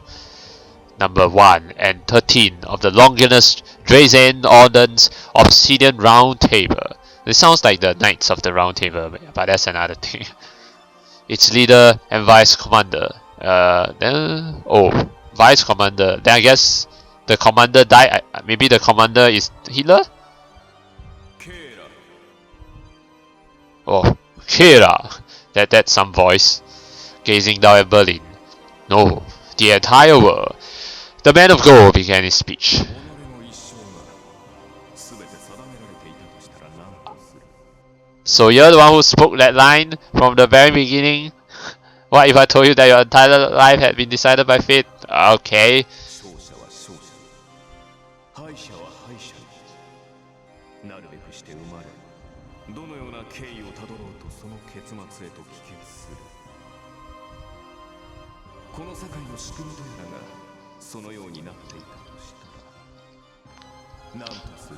Number 1 and 13 of the Longinus Drazen Orden's Obsidian Round Table. It sounds like the Knights of the Round Table, but that's another thing. Its leader and vice commander. Vice commander. Then I guess the commander died. Maybe the commander is Hitler? Oh, Kira. That's some voice. Gazing down at Berlin. No, the entire world. The man of gold began his speech. So you're the one who spoke that line from the very beginning? What if I told you that your entire life had been decided by fate? Okay. そのようになっていたとしたら何とする。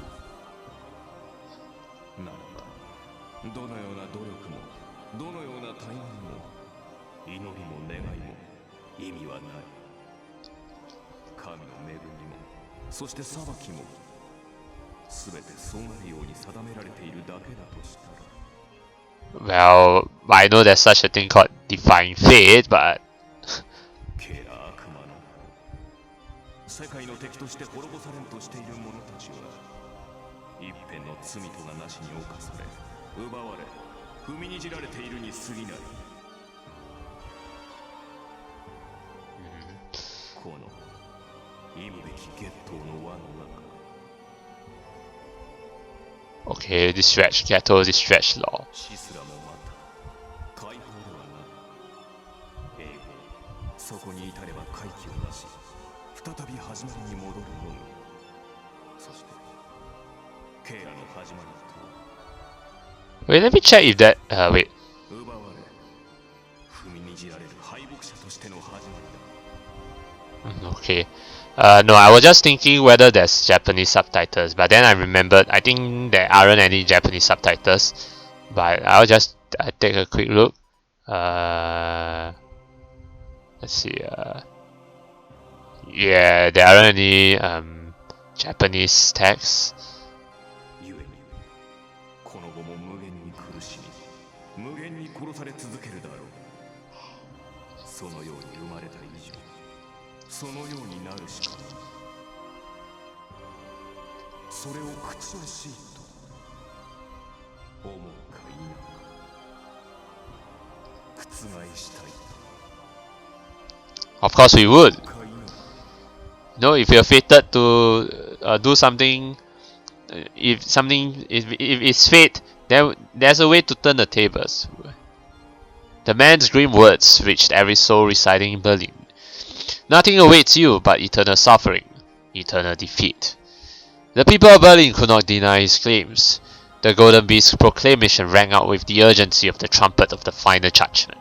ならばどのような努力もどのような大願も祈りも願いも意味はない。神の恵みもそして裁きもすべてそうなるように定められているだけだとしたら。 Well, I know there's such a thing called divine fate, but ケア悪魔の世界の敵として滅ぼされんとしている者たちは一辺の罪とがなしに侵され奪われ踏みにじられているに過ぎない。この忌むべき月頭の輪の中。 okay, dispatch cattle, dispatch law. 死すらもまた解放ではない。英語そこに至れば快気をなし再び始まりに戻るのみ。そしてケアの始まりと Wait, let me check if that. Wait. 奪われ踏みにじられる敗北者としての始まりだ。 Okay. No, I was just thinking whether there's Japanese subtitles, but then I remembered I think there aren't any Japanese subtitles. But I'll just take a quick look. Let's see. Yeah, there aren't any Japanese text. 故にこの後も無限に苦しみ無限に殺され続けるだろう。そのように生まれた以上そのようになるしかない。それを口惜しいと思うか否か覆したい。 Of course we would. No, if you're fated to do something, if it's fate, then there's a way to turn the tables. The man's grim words reached every soul residing in Berlin. Nothing awaits you but eternal suffering, eternal defeat. The people of Berlin could not deny his claims. The Golden Beast's proclamation rang out with the urgency of the trumpet of the final judgment.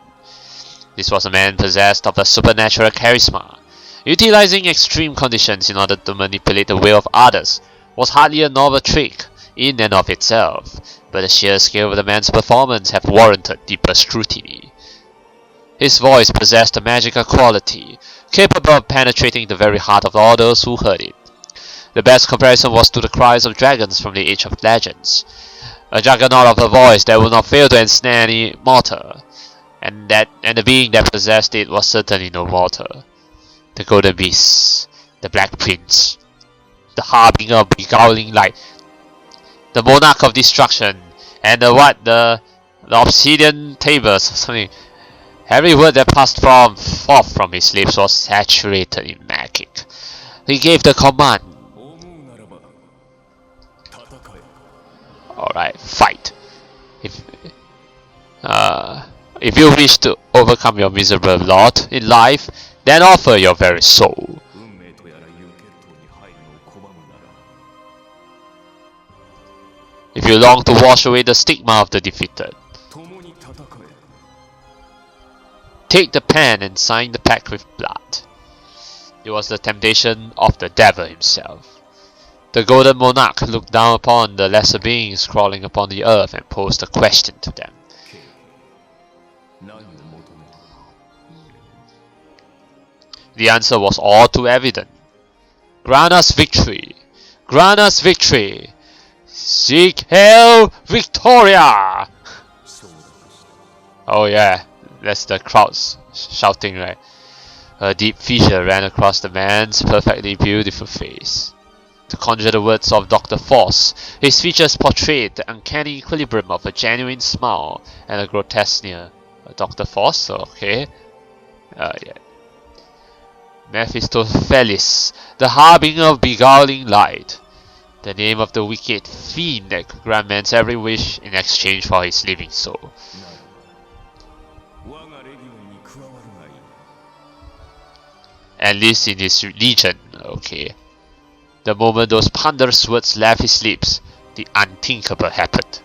This was a man possessed of a supernatural charisma. Utilizing extreme conditions in order to manipulate the will of others was hardly a novel trick in and of itself, but the sheer scale of the man's performance have warranted deeper scrutiny. His voice possessed a magical quality, capable of penetrating the very heart of all those who heard it. The best comparison was to the cries of dragons from the age of legends, a juggernaut of a voice that would not fail to ensnare any mortal, and the being that possessed it was certainly no mortal. The Golden Beast, the Black Prince, the harbinger of beguiling light, the monarch of destruction, and the obsidian tables or something. Every word that passed forth from his lips was saturated in magic. He gave the command. Alright, fight. If you wish to overcome your miserable lot in life, then offer your very soul. If you long to wash away the stigma of the defeated, take the pen and sign the pact with blood. It was the temptation of the devil himself. The Golden Monarch looked down upon the lesser beings crawling upon the earth and posed a question to them. The answer was all too evident. Grant us victory! Grant us victory! Seek Hail Victoria! Oh yeah, that's the crowds shouting, right? A deep fissure ran across the man's perfectly beautiful face. To conjure the words of Dr. Force, his features portrayed the uncanny equilibrium of a genuine smile and a grotesque sneer. Dr. Force? Okay. Yeah. Mephistopheles, the harbinger of beguiling light. The name of the wicked fiend that could grant man's every wish in exchange for his living soul. Enlist in his legion. Okay. The moment those ponderous words left his lips, the unthinkable happened.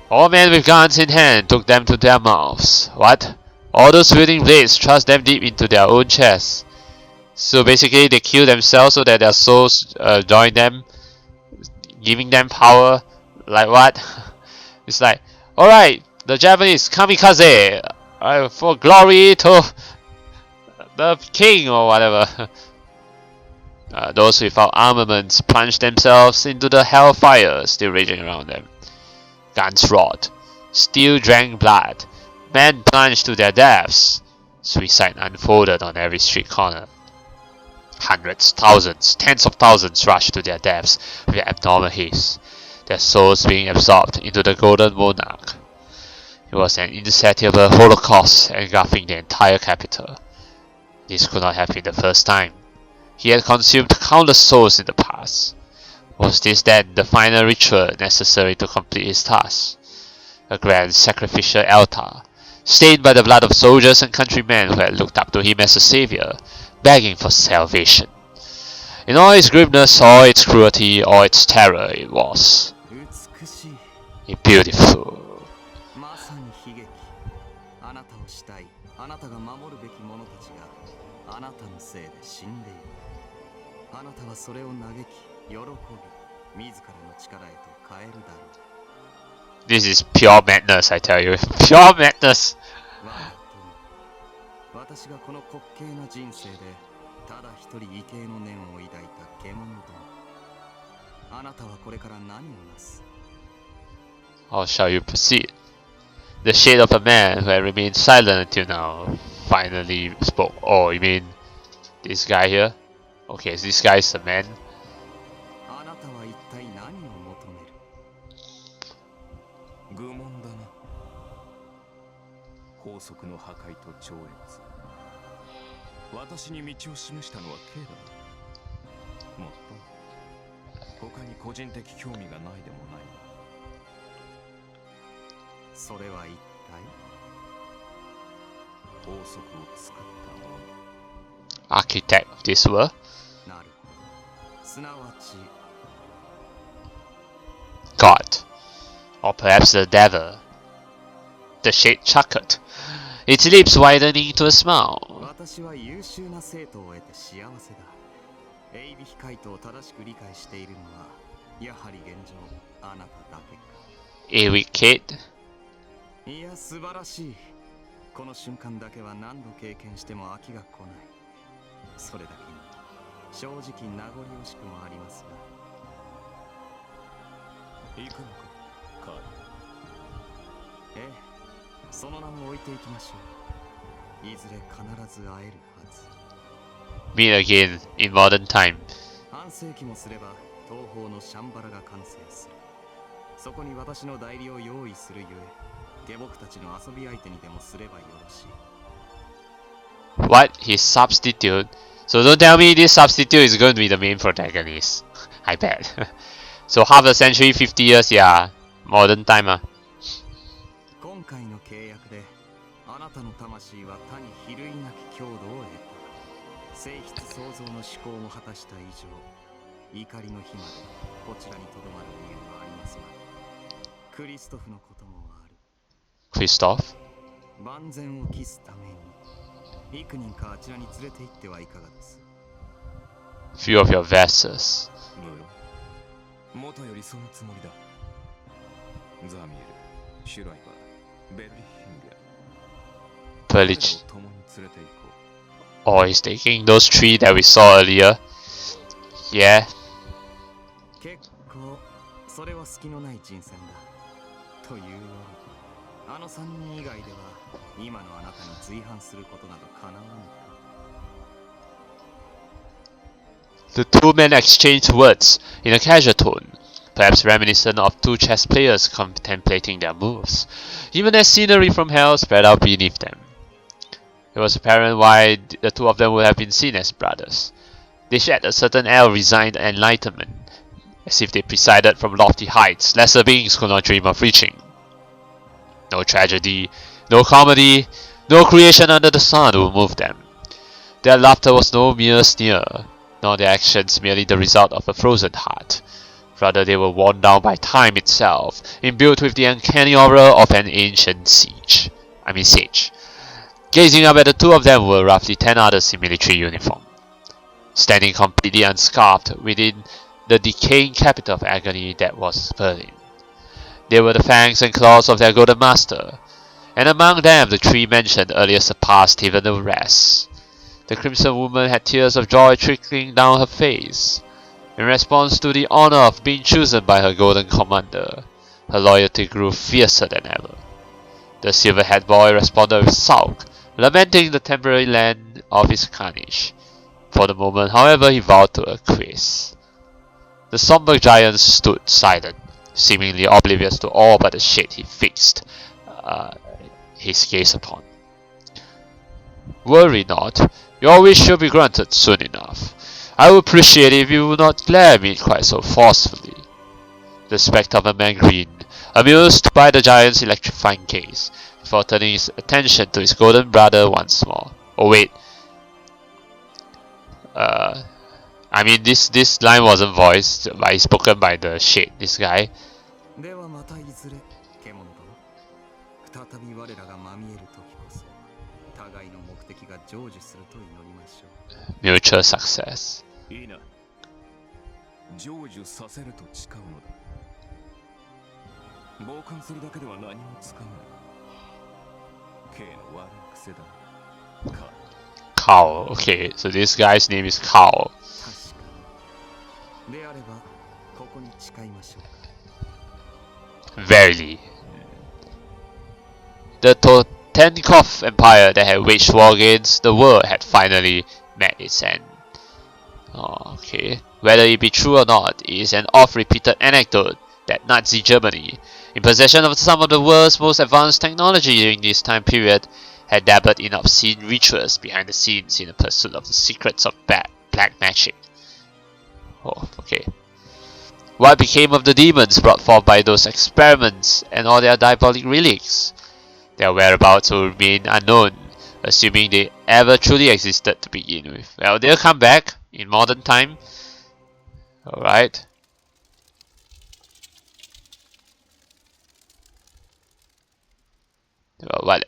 All men with guns in hand took them to their mouths. What? All those wielding blades thrust them deep into their own chests. So basically they kill themselves so that their souls join them, giving them power. Like what? It's like, alright, the Japanese kamikaze for glory to the king or whatever. Those without armaments plunge themselves into the hellfire still raging around them. Guns roared, steel drank blood, men plunged to their deaths. Suicide unfolded on every street corner. Hundreds, thousands, tens of thousands rushed to their deaths with abnormal haste, their souls being absorbed into the golden monarch. It was an insatiable holocaust engulfing the entire capital. This could not have been the first time. He had consumed countless souls in the past. Was this then the final ritual necessary to complete his task? A grand sacrificial altar, stained by the blood of soldiers and countrymen who had looked up to him as a savior, begging for salvation. In all its grimness, all its cruelty, all its terror, it was beautiful. まさに悲劇。あなたを慕い、あなたが守るべき者たちがあなたのせいで死んでいる。あなたはそれを嘆き、喜び、自らの力へと変えるだろう。 This is pure madness, I tell you. Pure madness. 我が友、私がこの滑稽な人生でただ一人畏敬の念を抱いた獣ども。あなたはこれから何をなす？ How shall you proceed? The shade of a man who had remained silent until now finally spoke. Oh, you mean this guy here? Okay, so this guy is a man. あなたは一体何を求める？愚問だな。法則の破壊と超越。私に道を示したのは K だ。もっとも他に個人的興味がないでもない。それは一体法則を作ったもの。 Architect of this world. なるほど。すなわち God. Or perhaps the devil. The shade chuckled, its lips widening to a smile. 私は優秀な生徒を得て幸せだ。鋭美回答を正しく理解しているのはやはり現状あなただけか。 A weak kid. いや素晴らしい。この瞬間だけは何度経験しても飽きが来ない。それだけに正直名残惜しくもありますが。行くのか、カール。ええ、その名も置いていきましょう。いずれ必ず会えるはず。 Meet again in modern time. 半世紀もすれば東方のシャンバラが完成する。そこに私の代理を用意するゆえ、下僕たちの遊び相手にでもすればよろしい。 What? His substitute? So don't tell me this substitute is going to be the main protagonist. I bet. So half a century, 50 years, yeah. Modern time. 今回の契約であなたの魂は他に比類なき強度を得た。性質創造の思考も果たした以上、怒りの日までこちらにとどまる理由はありますが、クリストフのこともある。 Christoph? 万全を期すために幾人かあちらに連れて行ってはいかがです？ Few of your vessels. 無論元よりそのつもりだ。ザミエル、シュライバー、ベルリヒンガー。 Pillage. 共に連れて行こう。 Oh, he's taking those three that we saw earlier. Yeah. 結構それは隙のない人選だ。というより、あの3人以外では今のあなたに随伴することなど叶わぬか。 The two men exchanged words in a casual tone, perhaps reminiscent of two chess players contemplating their moves, even as scenery from hell spread out beneath them. It was apparent why the two of them would have been seen as brothers. They shared a certain air of resigned enlightenment, as if they presided from lofty heights lesser beings could not dream of reaching. No tragedy, no comedy, no creation under the sun would move them. Their laughter was no mere sneer, nor their actions merely the result of a frozen heart. Rather, they were worn down by time itself, imbued with the uncanny aura of an ancient sage. Gazing up at the two of them were roughly 10 others in military uniform. standing completely unscarred within the decaying capital of agony that was Berlin. They were the fangs and claws of their golden master, and among them the three mentioned earlier surpassed even the rest. The Crimson Woman had tears of joy trickling down her face. In response to the honor of being chosen by her golden commander, her loyalty grew fiercer than ever. The silver-haired boy responded with sulk, lamenting the temporary land of his carnage. For the moment, however, he vowed to acquiesce. The somber giant stood silent, seemingly oblivious to all but the shade he fixed his gaze upon. Worry not, your wish shall be granted soon enough. I would appreciate it if you would not glare at me quite so forcefully. The spectre of the man grinned, amused by the giant's electrifying gaze, before turning his attention to his golden brother once more. Oh wait. I mean this line wasn't voiced, but it's spoken by the shade, this guy. ではまたいずれ獣殿再び我らがまみえる時こそ互いの目的が成就すると祈りましょう。 Mutual success. いいな。成就させると誓うのだ。傍観するだけでは何もつかない。K の悪い癖だ。Cow. Okay, so this guy's name is Cow. 確かに。であればここに誓いましょうか。 Verily. The Totenkopf Empire that had waged war against the world had finally met its end. Oh, okay. Whether it be true or not, it is an oft-repeated anecdote that Nazi Germany, in possession of some of the world's most advanced technology during this time period, had dabbled in obscene rituals behind the scenes in the pursuit of the secrets of black magic. Oh, okay. What became of the demons brought forth by those experiments and all their diabolic relics? Their whereabouts will remain unknown, assuming they ever truly existed to begin with. Well, they'll come back in modern time. Alright.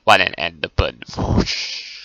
What an end the burn. Whoosh.